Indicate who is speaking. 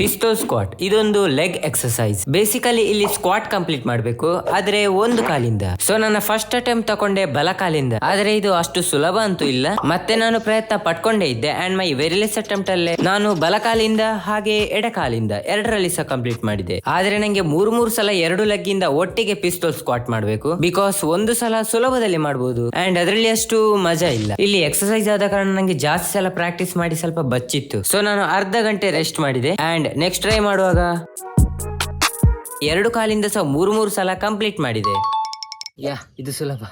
Speaker 1: ಪಿಸ್ತೋಲ್ squat ಇದೊಂದು leg exercise. Basically ಇಲ್ಲಿ squat complete ಮಾಡಬೇಕು, ಆದ್ರೆ ಒಂದು ಕಾಲಿಂದ. ಸೊ ನನ್ನ ಫಸ್ಟ್ ಅಟೆಂಪ್ಟ್ ತಕೊಂಡೆ ಬಲ ಕಾಲಿಂದ, ಆದ್ರೆ ಇದು ಅಷ್ಟು ಸುಲಭ ಅಂತೂ ಇಲ್ಲ. ಮತ್ತೆ ನಾನು ಪ್ರಯತ್ನ ಪಟ್ಕೊಂಡೇ ಇದ್ದೆ and my very less attempt ಅಲ್ಲೇ ನಾನು ಬಲ ಕಾಲಿಂದ ಹಾಗೆ ಎಡ ಕಾಲಿಂದ ಎರಡರಲ್ಲಿ ಸಹ ಕಂಪ್ಲೀಟ್ ಮಾಡಿದೆ. ಆದ್ರೆ ನಂಗೆ ಮೂರು ಸಲ ಎರಡು ಲೆಗ್ ಇಂದ ಒಟ್ಟಿಗೆ ಪಿಸ್ತೋಲ್ ಸ್ಕ್ವಾಟ್ ಮಾಡಬೇಕು, ಬಿಕಾಸ್ ಒಂದು ಸಲ ಸುಲಭದಲ್ಲಿ ಮಾಡಬಹುದು ಅಂಡ್ ಅದರಲ್ಲಿ ಅಷ್ಟು ಮಜಾ ಇಲ್ಲ. ಇಲ್ಲಿ ಎಕ್ಸರ್ಸೈಸ್ ಆದ ಕಾರಣ ನಂಗೆ ಜಾಸ್ತಿ ಸಲ ಪ್ರಾಕ್ಟೀಸ್ ಮಾಡಿ ಸ್ವಲ್ಪ ಬಚ್ಚಿತ್ತು. ಸೊ ನಾನು ಅರ್ಧ ಗಂಟೆ ರೆಸ್ಟ್ ಮಾಡಿದೆ ಅಂಡ್ ನೆಕ್ಸ್ಟ್ ಟ್ರೈ ಮಾಡುವಾಗ ಎರಡು ಕಾಲಿಂದ ಸಹ ಮೂರು ಸಲ ಕಂಪ್ಲೀಟ್ ಮಾಡಿದೆ. ಇದು ಸುಲಭ.